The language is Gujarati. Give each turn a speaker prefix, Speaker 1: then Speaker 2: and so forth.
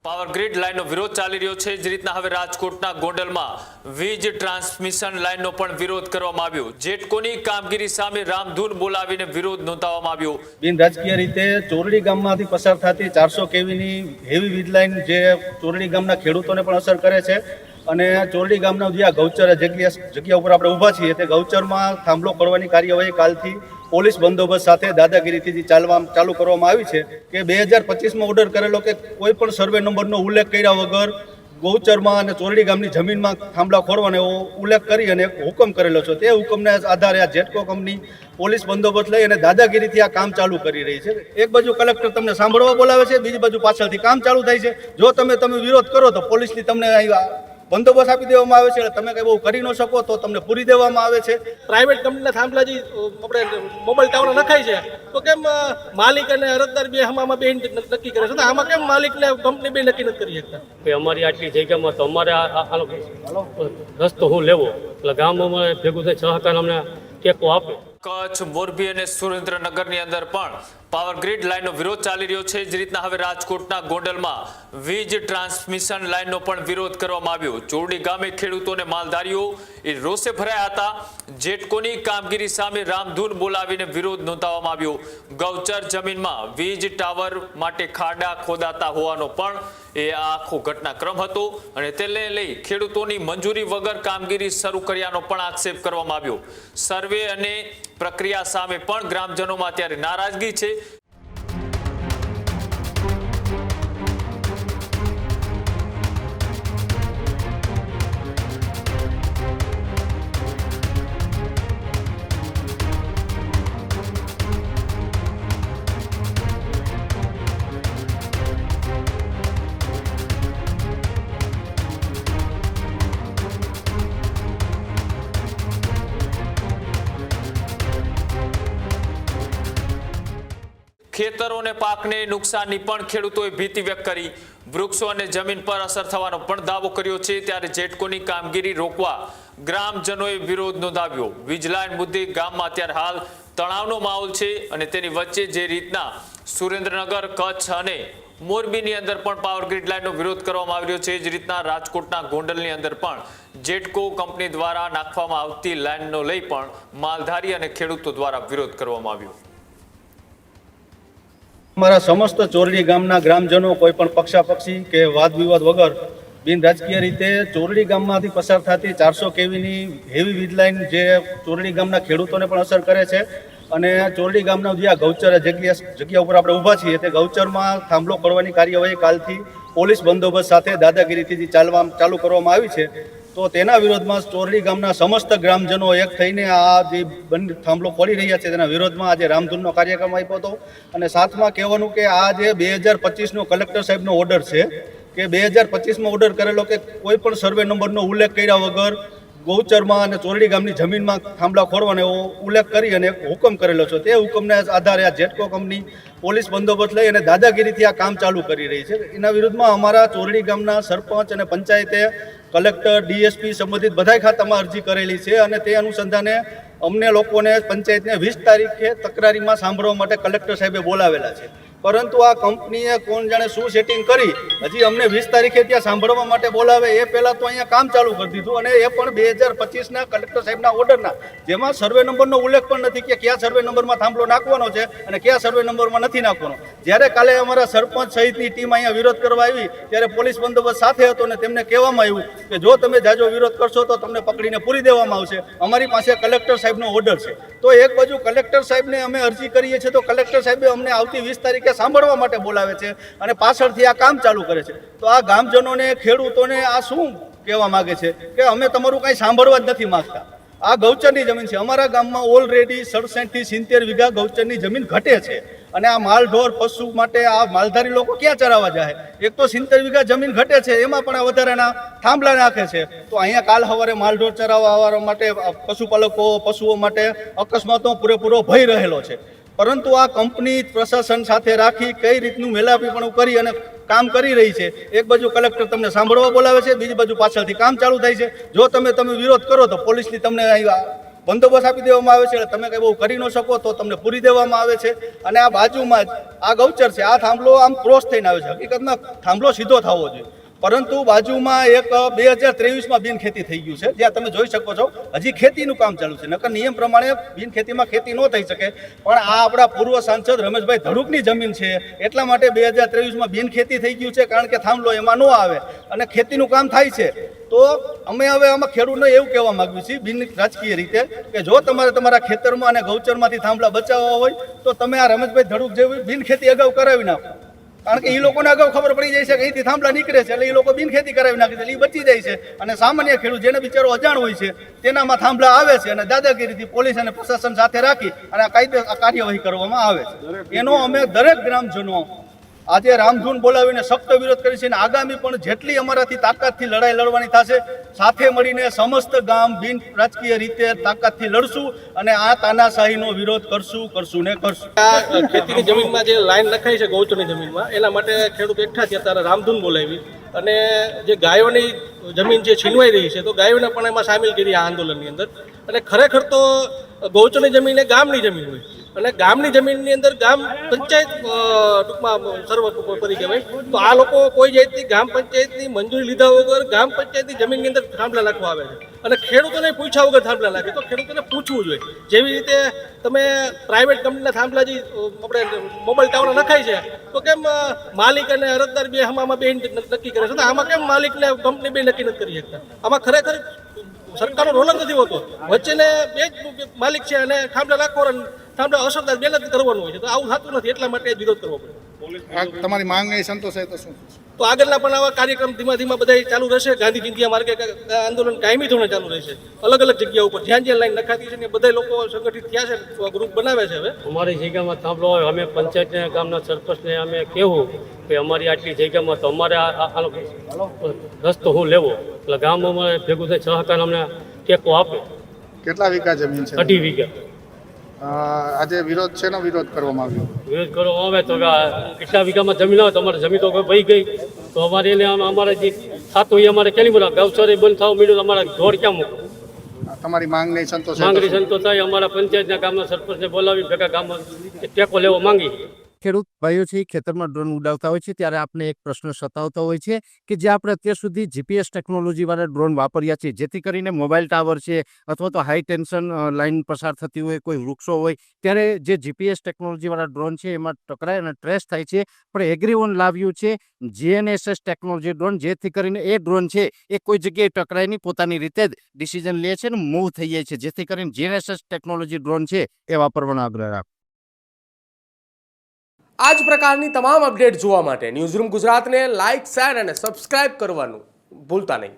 Speaker 1: પાવર ગ્રીડ લાઇનનો વિરોધ ચાલી રહ્યો છે. જે રીતના હવે રાજકોટના ગોંડલમાં વીજ ટ્રાન્સમિશન લાઇનનો પણ વિરોધ કરવામાં આવ્યો. જેટકોની કામગીરી સામે રામધૂન બોલાવીને વિરોધ નોંધાવવામાં આવ્યો.
Speaker 2: બિન રાજકીય રીતે ચોરડી ગામમાંથી પસાર થતી 400 કેવીની હેવી વીજ લાઇન જે ચોરડી ગામના ખેડૂતોને પણ અસર કરે છે અને ચોરડી ગામના જે ગૌચર જગ્યા ઉપર આપણે ઊભા છીએ તે ગૌચરમાં થાંભલો કરવાની કાર્યવાહી કાલથી પોલીસ બંદોબસ્ત સાથે દાદાગીરીથી ચાલુ કરવામાં આવી છે કે 2025માં ઓર્ડર કરેલો કે કોઈ પણ સર્વે નંબરનો ઉલ્લેખ કર્યા વગર ગૌચરમાં અને ચોરડી ગામની જમીનમાં થાંભલા ખોરવાનો એવો ઉલ્લેખ કરી અને હુકમ કરેલો છે. તે હુકમને આધારે આ જેટકો કંપની પોલીસ બંદોબસ્ત લઈ અને દાદાગીરીથી આ કામ ચાલુ કરી રહી છે. એક બાજુ કલેક્ટર તમને સાંભળવા બોલાવે છે, બીજી બાજુ પાછળથી કામ ચાલુ થાય છે. જો તમે વિરોધ કરો તો પોલીસની તમને બંદોબસ્ત આપી દેવામાં આવે છે. તમે કંઈ બહુ કરી ન શકો તો તમને પૂરી દેવામાં આવે છે.
Speaker 3: પ્રાઇવેટ કંપનીના થાંભલા જે આપણે મોબાઈલ ટાવર નખાય છે તો કેમ માલિક અને અરજદાર બે આમાં બે નક્કી કરે છે, તો આમાં કેમ માલિક ને કંપની બે નક્કી નથી કરી શકતા?
Speaker 4: કે અમારી આટલી જગ્યામાં તો અમારે આ રસ્તો હું લેવો એટલે ગામમાં ભેગું થઈ સહકાર અમને ટેકો આપે.
Speaker 1: કચ્છ, મોરબી અને સુરેન્દ્રનગરની અંદર પણ પાવર ગ્રીડ લાઇનનો વિરોધ ચાલી રહ્યો છે. જે રીતના હવે રાજકોટના ગોંડલમાં વીજ ટ્રાન્સમિશન લાઇનનો પણ વિરોધ કરવામાં આવ્યો. ચોરડી ગામે ખેડૂતોને માલધારીઓ રોષે ભરાયા હતા. જેટકોની કામગીરી સામે રામધૂન બોલાવીને વિરોધ નોંધાવવામાં આવ્યો. ગૌચર જમીનમાં વીજ ટાવર માટે ખાડા ખોદાતા હોવાનો પણ એ આખો ઘટનાક્રમ હતો અને તેને લઈ ખેડૂતોની મંજૂરી વગર કામગીરી શરૂ કર્યાનો પણ આક્ષેપ કરવામાં આવ્યો. સર્વે અને પ્રક્રિયા સામે પણ ગ્રામજનોમાં અત્યારે નારાજગી છે. ખેતરો અને પાકને નુકસાનની પણ ખેડૂતોએ ભીતિ વ્યક્ત કરી. વૃક્ષો અને જમીન પર અસર થવાનો પણ દાવો કર્યો છે. ત્યારે જેટકોની કામગીરી રોકવા ગ્રામજનોએ વિરોધ નોંધાવ્યો. વીજ લાઇન મુદ્દે ગામમાં અત્યારે હાલ તણાવનો માહોલ છે અને તેની વચ્ચે જે રીતના સુરેન્દ્રનગર, કચ્છ અને મોરબીની અંદર પણ પાવર ગ્રીડ લાઇનનો વિરોધ કરવામાં આવી રહ્યો છે. જ રીતના રાજકોટના ગોંડલની અંદર પણ જેટકો કંપની દ્વારા નાખવામાં આવતી લાઇનનો લઈ પણ માલધારી અને ખેડૂતો દ્વારા વિરોધ કરવામાં આવ્યો.
Speaker 2: અમારા સમસ્ત ચોરડી ગામના ગ્રામજનો કોઈ પણ પક્ષાપક્ષી કે વાદ વિવાદ વગર બિન રાજકીય રીતે ચોરડી ગામમાંથી પસાર થતી 400 કેવીની હેવી વીજ લાઇન જે ચોરડી ગામના ખેડૂતોને પણ અસર કરે છે અને ચોરડી ગામના જે ગૌચર જગ્યા ઉપર આપણે ઊભા છીએ તે ગૌચરમાં થાંભલો કરવાની કાર્યવાહી કાલથી પોલીસ બંદોબસ્ત સાથે દાદાગીરીથી ચાલુ કરવામાં આવી છે. તો તેના વિરોધમાં ચોરડી ગામના સમસ્ત ગ્રામજનો એક થઈને આ જે થાંભલો ખોલી રહ્યા છે તેના વિરોધમાં આજે રામધૂનનો કાર્યક્રમ આપ્યો હતો. અને સાથમાં કહેવાનું કે આ જે 2025નો કલેક્ટર સાહેબનો ઓર્ડર છે કે 2025માં ઓર્ડર કરેલો કે કોઈ પણ સર્વે નંબરનો ઉલ્લેખ કર્યા વગર ગૌચરમાં અને ચોરડી ગામની જમીનમાં થાંભલા ખોરવાનો એવો ઉલ્લેખ કરી અને હુકમ કરેલો છે. તે હુકમને આધારે આ જેટકો કંપની પોલીસ બંદોબસ્ત લઈ અને દાદાગીરીથી આ કામ ચાલુ કરી રહી છે. એના વિરુદ્ધમાં અમારા ચોરડી ગામના સરપંચ અને પંચાયતે કલેક્ટર, ડીએસપી સંબંધિત બધા ખાતામાં અરજી કરેલી છે અને તે અનુસંધાને અમને લોકોને પંચાયતને 20 તારીખે તકરારીમાં સાંભળવા માટે કલેક્ટર સાહેબે બોલાવેલા છે. પરંતુ આ કંપનીએ કોણ જાણે શું સેટિંગ કરી હજી અમને 20 તારીખે ત્યાં સાંભળવા માટે બોલાવે એ પહેલાં તો અહીંયા કામ ચાલુ કરી દીધું અને એ પણ 2025ના કલેક્ટર સાહેબના ઓર્ડરના, જેમાં સર્વે નંબરનો ઉલ્લેખ પણ નથી કે કયા સર્વે નંબરમાં થાંભલો નાખવાનો છે અને કયા સર્વે નંબરમાં નથી નાખવાનો. જ્યારે કાલે અમારા સરપંચ સહિતની ટીમ અહીંયા વિરોધ કરવા આવી ત્યારે પોલીસ બંદોબસ્ત સાથે હતો અને તેમને કહેવામાં આવ્યું કે જો તમે જાજો વિરોધ કરશો તો તમને પકડીને પૂરી દેવામાં આવશે. અમારી પાસે કલેક્ટર સાહેબનો ઓર્ડર છે. તો એક બાજુ કલેક્ટર સાહેબને અમે અરજી કરીએ છીએ તો કલેક્ટર સાહેબે અમને આવતી 20 તારીખે સાંભળવા માટે બોલાવે છે અને પાછળથી આ કામ ચાલુ કરે છે. તો આ ગામજનોને, ખેડૂતોને આ શું કહેવા માંગે છે કે અમે તમારું કાંઈ સાંભળવા જ નથી માંગતા. આ ગૌચરની જમીન છે. અમારા ગામમાં ઓલરેડી 67 થી 70 વીઘા ગૌચરની જમીન ઘટે છે અને આ માલઢોર પશુ માટે આ માલધારી લોકો ક્યાં ચરાવવા જાય? એક તો 70 વીઘા જમીન ઘટે છે, એમાં પણ આ વધારાના થાંભલા નાખે છે. તો અહીંયા કાલ સવારે માલઢોર ચરાવવા માટે પશુઓ માટે અકસ્માતનો પૂરેપૂરો ભય રહેલો છે. પરંતુ આ કંપની પ્રશાસન સાથે રાખી કઈ રીતનું મેલાપીપણું કરી અને કામ કરી રહી છે. એક બાજુ કલેક્ટર તમને સાંભળવા બોલાવે છે, બીજી બાજુ પાછળથી કામ ચાલુ થાય છે. જો તમે વિરોધ કરો તો પોલીસની તમને બંદોબસ્ત આપી દેવામાં આવે છે એટલે તમે કંઈ બહુ કરી ન શકો તો તમને પૂરી દેવામાં આવે છે. અને આ બાજુમાં જ આ ગૌચર છે, આ થાંભલો આમ ક્રોસ થઈને આવે છે. હકીકતમાં થાંભલો સીધો થવો જોઈએ, પરંતુ બાજુમાં એક 2023માં બિનખેતી થઈ ગયું છે, જ્યાં તમે જોઈ શકો છો હજી ખેતીનું કામ ચાલુ છે. નકર નિયમ પ્રમાણે બિનખેતીમાં ખેતી ન થઈ શકે, પણ આ આપણા પૂર્વ સાંસદ રમેશભાઈ ધડુકની જમીન છે, એટલા માટે 2023માં બિનખેતી થઈ ગયું છે, કારણ કે થાંભલો એમાં ન આવે અને ખેતીનું કામ થાય છે. તો અમે હવે આમાં ખેડૂતને એવું કહેવા માંગીએ છીએ બિન રાજકીય રીતે કે જો તમારે તમારા ખેતરમાં અને ગૌચરમાંથી થાંભલા બચાવવા હોય તો તમે આ રમેશભાઈ ધડુક જેવી બિનખેતી અગાઉ કરાવી નાખો, કારણ કે એ લોકોને અગાઉ ખબર પડી જાય છે કે અહીંથી થાંભલા નીકળે છે એટલે એ લોકો બિનખેતી કરાવી નાખે છે, એટલે એ બચી જાય છે. અને સામાન્ય ખેડૂત જેને બિચારો અજાણ હોય છે તેનામાં થાંભલા આવે છે અને દાદાગીરીથી પોલીસ અને પ્રશાસન સાથે રાખી અને આ કાર્યવાહી કરવામાં આવે છે. એનો અમે દરેક ગ્રામજનો આજે રામધૂન બોલાવીને સખ્ત વિરોધ કરી છે અને આગામી પણ જેટલી અમારાથી તાકાતથી લડાઈ લડવાની થશે સાથે મળીને સમસ્ત ગામ બિન રાજકીય રીતે તાકાતથી લડશું અને આ તાનાશાહીનો વિરોધ કરશું ને કરશું.
Speaker 3: આ ખેતીની જમીનમાં જે લાઈન લખાઈ છે ગૌચરની જમીનમાં, એના માટે ખેડૂત એકઠા થયા ત્યારે રામધૂન બોલાવી અને જે ગાયોની જમીન જે છીનવાઈ રહી છે તો ગાયોને પણ એમાં સામેલ કરી આ આંદોલનની અંદર. અને ખરેખર તો ગૌચરની જમીન એ ગામની જમીન હોય અને ગામની જમીનની અંદર ગામ પંચાયત ટૂંકમાં સર્વોપરી કહેવાય. તો આ લોકો કોઈ જાતની ગામ પંચાયતની મંજૂરી લીધા વગર ગામ પંચાયતની જમીનની અંદર થાંભલા નાખવા આવે છે અને ખેડૂતોને પૂછ્યા વગર થાંભલા નાખે. તો ખેડૂતોને પૂછવું જોઈએ. જેવી રીતે તમે પ્રાઇવેટ કંપનીના થાંભલા જે આપણે મોબાઈલ ટાવર નખાય છે તો કેમ માલિક અને અરજદાર બે આમાં બે નક્કી કરે છે, તો આમાં કેમ માલિક ને કંપની બે નક્કી નથી કરી શકતા? આમાં ખરેખર સરકારનો રોલ જ નથી હોતો, વચ્ચેને બે જ માલિક છે અને થાંભલા નાખવા થાંભલા અસરદાર મહેનત કરવાનું હોય છે. તો આવું થતું નથી, એટલા માટે વિરોધ કરવો પડે.
Speaker 5: તમારી માંગ નહીં સંતોષાય તો શું?
Speaker 3: તો આગળના પણ આવા કાર્યક્રમ ધીમા બધા ચાલુ રહેશે. ગાંધી ચિંધ્યા માર્ગે આંદોલન કાયમી ધોરણે ચાલુ રહેશે. અલગ અલગ જગ્યા ઉપર જ્યાં જ્યાં લાઈન નખાતી છે ને બધા લોકો સંગઠિત થયા છે, ગ્રુપ બનાવે છે. હવે
Speaker 4: અમારી જગ્યામાં થાંભલો હોય, અમે પંચાયતને ગામના સરપંચને અમે કહેવું કે અમારી આટલી જગ્યામાં તો અમારે આનો રસ્તો હું લેવો, એટલે ગામ અમારે ભેગું થઈ સહકાર અમને ટેકો આપે.
Speaker 5: કેટલા વીઘા જમીન છે?
Speaker 4: 2.5 વીઘા.
Speaker 5: આજે વિરોધ છે ને વિરોધ કરવામાં આવ્યો?
Speaker 4: વિરોધ કરવામાં આવે તો એટલા વીઘામાં જમીન આવે તો અમારે જમીન તો વહી ગઈ, તો અમારે એને અમારે જે થતું એ અમારે કેલી બધા ગૌચર બંધ થવા મળ્યું, અમારા ઢોર ક્યાં મૂકો?
Speaker 5: તમારી માંગ નહીં સંતોષાય
Speaker 4: માંગણી સંતોષ થાય. અમારા પંચાયતના ગામના સરપંચને બોલાવી ભેગા ગામમાં ટેકો લેવો માંગી.
Speaker 6: ખેડૂત ભાઈઓ છે ખેતરમાં ડ્રોન ઉડાવતા હોય છે ત્યારે આપણે એક પ્રશ્ન સતાવતો હોય છે કે જે આપણે અત્યાર સુધી જીપીએસ ટેકનોલોજીવાળા ડ્રોન વાપર્યા છે, જેથી કરીને મોબાઈલ ટાવર છે અથવા તો હાઈ ટેન્શન લાઇન પસાર થતી હોય, કોઈ વૃક્ષો હોય, ત્યારે જે જીપીએસ ટેકનોલોજીવાળા ડ્રોન છે એમાં ટકરાય અને ટ્રેસ થાય છે. પણ એગ્રીઓન લાવ્યું છે GNSS ટેકનોલોજી ડ્રોન, જેથી કરીને એ ડ્રોન છે એ કોઈ જગ્યાએ ટકરાય નહીં, પોતાની રીતે જ ડિસિઝન લે છે અને મૂવ થઈ જાય છે, જેથી કરીને GNSS ટેકનોલોજી ડ્રોન છે એ વાપરવાનો આગ્રહ રાખો.
Speaker 7: આ જ પ્રકારની તમામ અપડેટ જોવા માટે ન્યૂઝરૂમ ગુજરાતને લાઇક, શેર અને સબસ્ક્રાઇબ કરવાનું ભૂલતા નહીં.